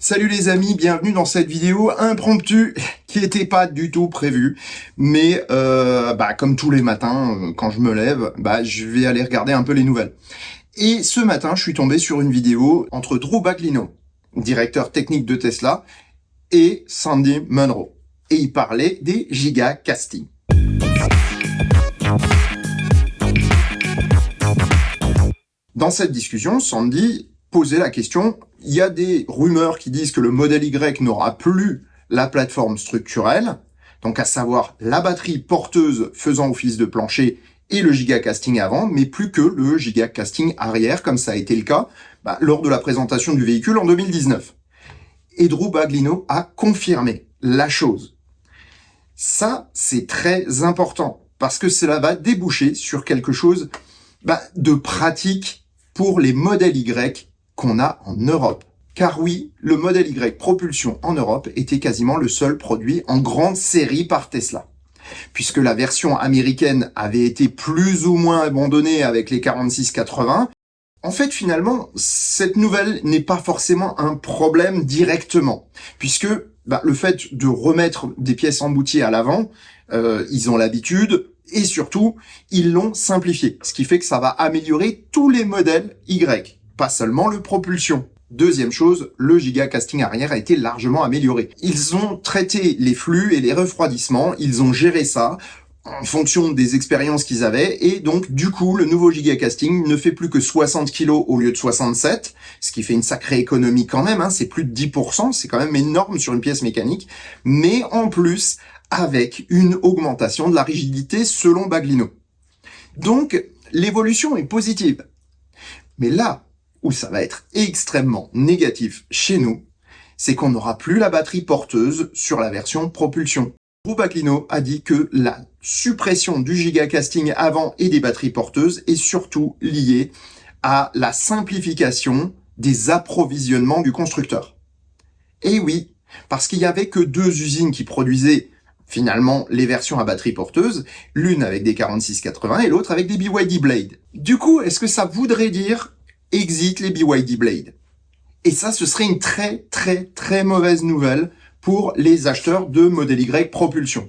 Salut les amis, bienvenue dans cette vidéo impromptue qui n'était pas du tout prévue, mais comme tous les matins quand je me lève, je vais aller regarder un peu les nouvelles. Et ce matin, je suis tombé sur une vidéo entre Drew Baglino, directeur technique de Tesla, et Sandy Munro. Et il parlait des gigacastings. Dans cette discussion, Sandy posait la question, il y a des rumeurs qui disent que le modèle Y n'aura plus la plateforme structurelle, donc à savoir la batterie porteuse faisant office de plancher et le gigacasting avant, mais plus que le gigacasting arrière, comme ça a été le cas lors de la présentation du véhicule en 2019. Et Drew Baglino a confirmé la chose. Ça, c'est très important, parce que cela va déboucher sur quelque chose de pratique pour les modèles Y qu'on a en Europe. Car oui, le modèle Y propulsion en Europe était quasiment le seul produit en grande série par Tesla. Puisque la version américaine avait été plus ou moins abandonnée avec les 4680, en fait, finalement, cette nouvelle n'est pas forcément un problème directement. Puisque le fait de remettre des pièces emboutillées à l'avant, ils ont l'habitude, et surtout, ils l'ont simplifié. Ce qui fait que ça va améliorer tous les modèles Y, pas seulement le propulsion. Deuxième chose, le gigacasting arrière a été largement amélioré. Ils ont traité les flux et les refroidissements, ils ont géré ça en fonction des expériences qu'ils avaient, et donc du coup, le nouveau gigacasting ne fait plus que 60 kg au lieu de 67, ce qui fait une sacrée économie quand même, c'est plus de 10%, c'est quand même énorme sur une pièce mécanique, mais en plus, avec une augmentation de la rigidité selon Baglino. Donc, l'évolution est positive. Mais là où ça va être extrêmement négatif chez nous, c'est qu'on n'aura plus la batterie porteuse sur la version propulsion. Drew Baglino a dit que la suppression du gigacasting avant et des batteries porteuses est surtout liée à la simplification des approvisionnements du constructeur. Et oui, parce qu'il y avait que 2 usines qui produisaient finalement les versions à batterie porteuse, l'une avec des 4680 et l'autre avec des BYD Blade. Du coup, est-ce que ça voudrait dire exit les BYD Blade? Et ça, ce serait une très très très mauvaise nouvelle pour les acheteurs de modèle Y propulsion.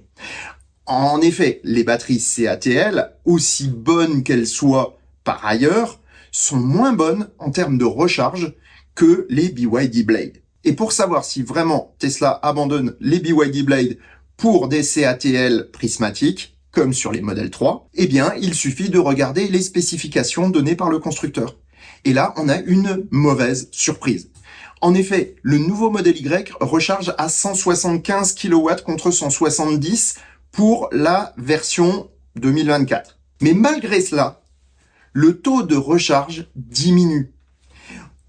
En effet, les batteries CATL, aussi bonnes qu'elles soient par ailleurs, sont moins bonnes en termes de recharge que les BYD Blade. Et pour savoir si vraiment Tesla abandonne les BYD Blade pour des CATL prismatiques, comme sur les modèles 3, il suffit de regarder les spécifications données par le constructeur. Et là, on a une mauvaise surprise. En effet, le nouveau modèle Y recharge à 175 kW contre 170 pour la version 2024. Mais malgré cela, le taux de recharge diminue.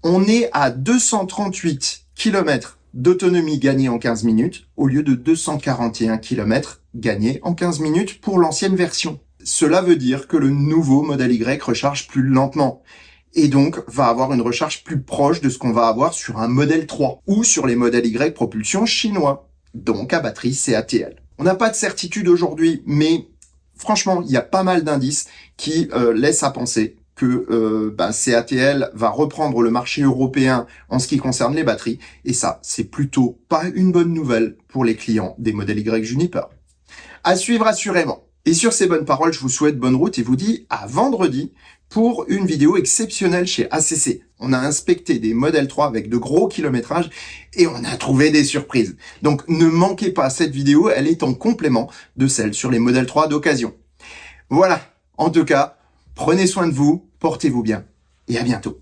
On est à 238 km d'autonomie gagnée en 15 minutes au lieu de 241 km gagnés en 15 minutes pour l'ancienne version. Cela veut dire que le nouveau modèle Y recharge plus lentement et donc va avoir une recharge plus proche de ce qu'on va avoir sur un modèle 3 ou sur les modèles Y propulsion chinois, donc à batterie CATL. On n'a pas de certitude aujourd'hui, mais franchement, il y a pas mal d'indices qui laissent à penser que CATL va reprendre le marché européen en ce qui concerne les batteries, et ça, c'est plutôt pas une bonne nouvelle pour les clients des modèles Y Juniper. À suivre assurément. Et sur ces bonnes paroles, je vous souhaite bonne route et vous dis à vendredi pour une vidéo exceptionnelle chez ACC. On a inspecté des modèles 3 avec de gros kilométrages et on a trouvé des surprises. Donc ne manquez pas cette vidéo, elle est en complément de celle sur les modèles 3 d'occasion. Voilà, en tout cas, prenez soin de vous, portez-vous bien et à bientôt.